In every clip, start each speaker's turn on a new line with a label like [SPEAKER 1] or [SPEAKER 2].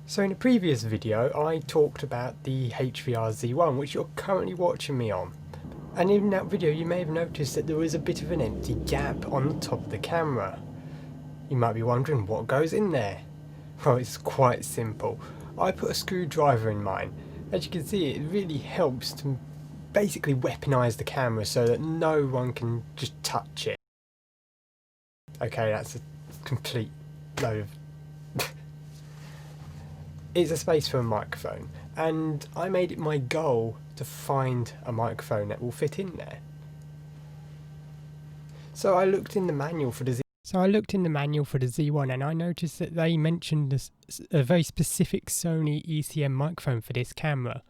[SPEAKER 1] So in a previous video I talked about the HVR-Z1 which you're currently watching me on, and in that video you may have noticed that there was a bit of an empty gap on the top of the camera. You might be wondering what goes in there. Well, it's quite simple. I put a screwdriver in mine. As you can see, it really helps to basically weaponize the camera so that no one can just touch it. Okay, that's a complete load of It's a space for a microphone, and I made it my goal to find a microphone that will fit in there. So I looked in the manual for the Z1 and I noticed that they mentioned a very specific Sony ECM microphone for this camera,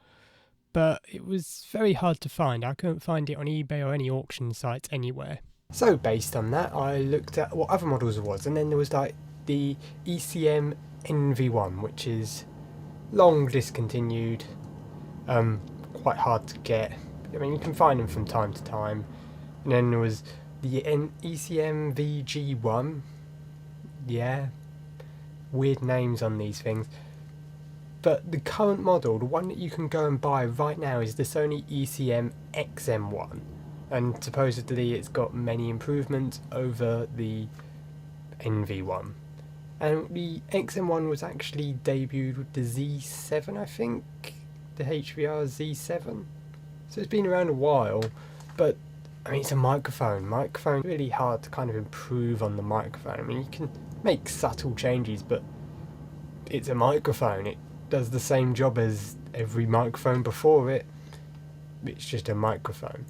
[SPEAKER 1] but it was very hard to find. I couldn't find it on eBay or any auction sites anywhere. So based on that, I looked at what other models there was, and then there was like the ECM NV1, which is long discontinued, quite hard to get. I mean, you can find them from time to time. And then there was the ECM-VG1. Yeah, weird names on these things. But the current model, the one that you can go and buy right now, is the Sony ECM-XM1. And supposedly it's got many improvements over the NV1. And the XM1 was actually debuted with the Z7, I think, the HVR-Z7. So it's been around a while, but I mean, it's a microphone. Microphone's really hard to kind of improve on the microphone. I mean, you can make subtle changes, but it's a microphone. It does the same job as every microphone before it. It's just a microphone.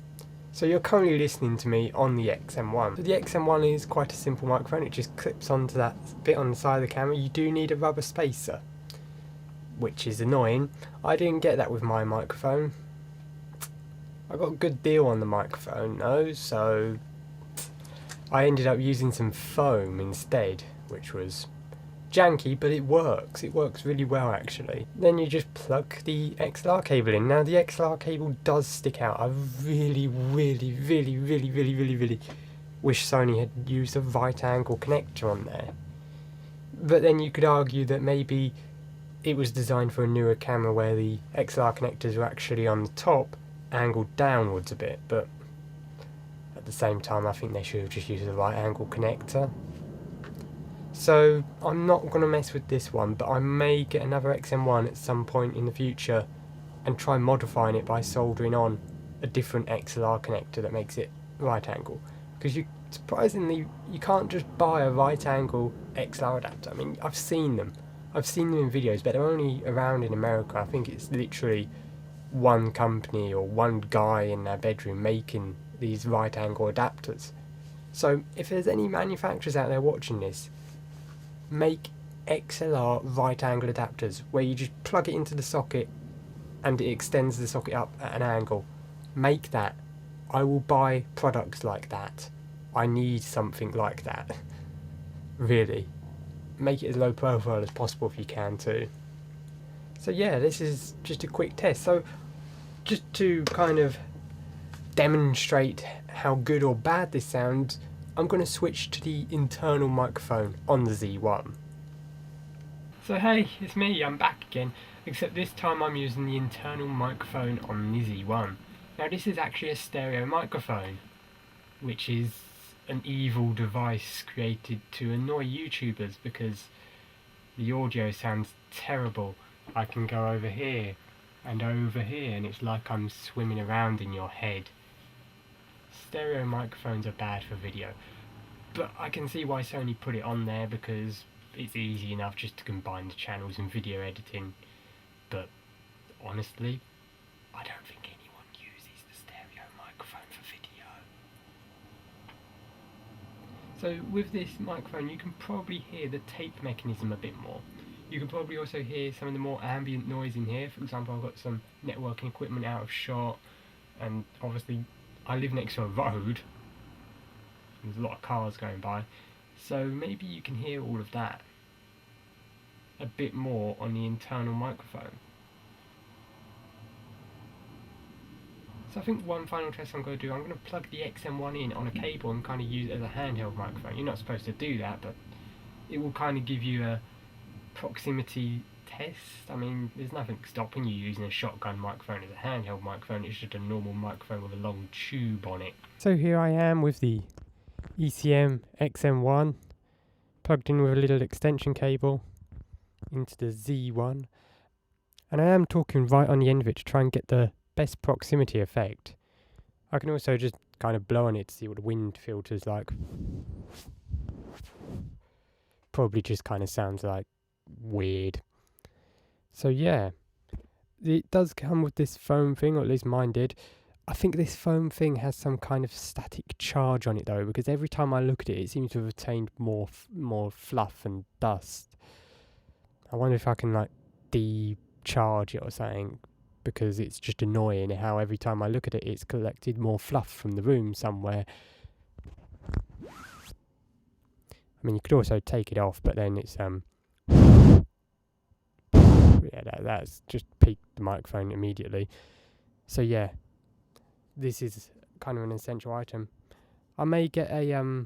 [SPEAKER 1] So you're currently listening to me on the XM1. So the XM1 is quite a simple microphone. It just clips onto that bit on the side of the camera. You do need a rubber spacer, which is annoying. I didn't get that with my microphone. I got a good deal on the microphone though, so I ended up using some foam instead, which was janky, but it works. It works really well actually. Then you just plug the XLR cable in. Now the XLR cable does stick out. I really wish Sony had used a right angle connector on there. But then you could argue that maybe it was designed for a newer camera where the XLR connectors were actually on the top, angled downwards a bit, but at the same time I think they should have just used a right angle connector. So I'm not going to mess with this one, but I may get another XM1 at some point in the future and try modifying it by soldering on a different XLR connector that makes it right angle. Because surprisingly, you can't just buy a right angle XLR adapter. I mean, I've seen them in videos, but they're only around in America. I think it's literally one company or one guy in their bedroom making these right angle adapters. So if there's any manufacturers out there watching this, make XLR right angle adapters where you just plug it into the socket and it extends the socket up at an angle. Make that. I will buy products like that. I need something like that. Really. Make it as low profile as possible if you can too. So yeah, this is just a quick test. So just to kind of demonstrate how good or bad this sounds, I'm going to switch to the internal microphone on the Z1. So hey, it's me, I'm back again, except this time I'm using the internal microphone on the Z1. Now this is actually a stereo microphone, which is an evil device created to annoy YouTubers because the audio sounds terrible. I can go over here and it's like I'm swimming around in your head. Stereo microphones are bad for video, but I can see why Sony put it on there because it's easy enough just to combine the channels in video editing. But honestly, I don't think anyone uses the stereo microphone for video. So with this microphone you can probably hear the tape mechanism a bit more. You can probably also hear some of the more ambient noise in here. For example, I've got some networking equipment out of shot, and obviously I live next to a road. There's a lot of cars going by, so maybe you can hear all of that a bit more on the internal microphone. So I think one final test I'm going to do, I'm going to plug the XM1 in on a cable and kind of use it as a handheld microphone. You're not supposed to do that, but it will kind of give you a proximity test. I mean, there's nothing stopping you using a shotgun microphone as a handheld microphone. It's just a normal microphone with a long tube on it. So here I am with the ECM-XM1 plugged in with a little extension cable into the Z1, and I am talking right on the end of it to try and get the best proximity effect. I can also just kind of blow on it to see what the wind filter's like. Probably just kind of sounds like weird. So yeah, it does come with this foam thing, or at least mine did. I think this foam thing has some kind of static charge on it though, because every time I look at it, it seems to have attained more fluff and dust. I wonder if I can like decharge it or something, because it's just annoying how every time I look at it, it's collected more fluff from the room somewhere. I mean, you could also take it off, but then it's yeah, that's just peaked the microphone immediately. So yeah, this is kind of an essential item. I may get a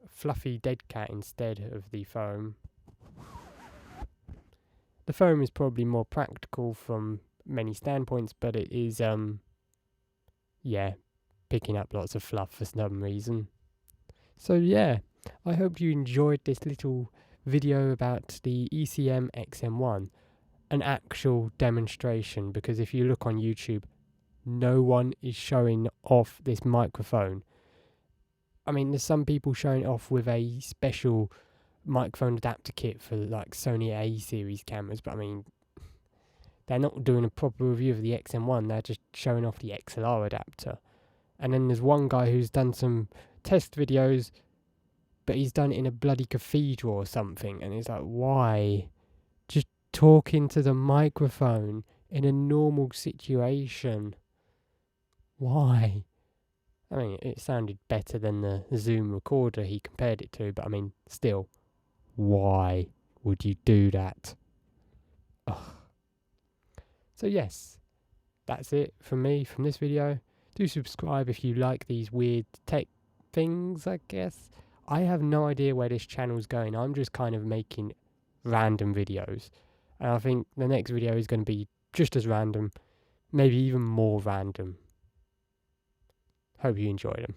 [SPEAKER 1] fluffy dead cat instead of the foam. The foam is probably more practical from many standpoints, but it is yeah, picking up lots of fluff for some reason. So yeah, I hope you enjoyed this little video about the ECM-XM1, an actual demonstration, because if you look on YouTube, no one is showing off this microphone. I mean, there's some people showing it off with a special microphone adapter kit for like Sony A series cameras, but I mean, they're not doing a proper review of the XM1, they're just showing off the XLR adapter. And then there's one guy who's done some test videos, but he's done it in a bloody cathedral or something, and it's like, why? Just talk into the microphone in a normal situation. Why? I mean, it sounded better than the Zoom recorder he compared it to, but I mean, still, why would you do that? Ugh. So yes, that's it from me from this video. Do subscribe if you like these weird tech things, I guess. I have no idea where this channel's going. I'm just kind of making random videos. And I think the next video is going to be just as random, maybe even more random. Hope you enjoyed them.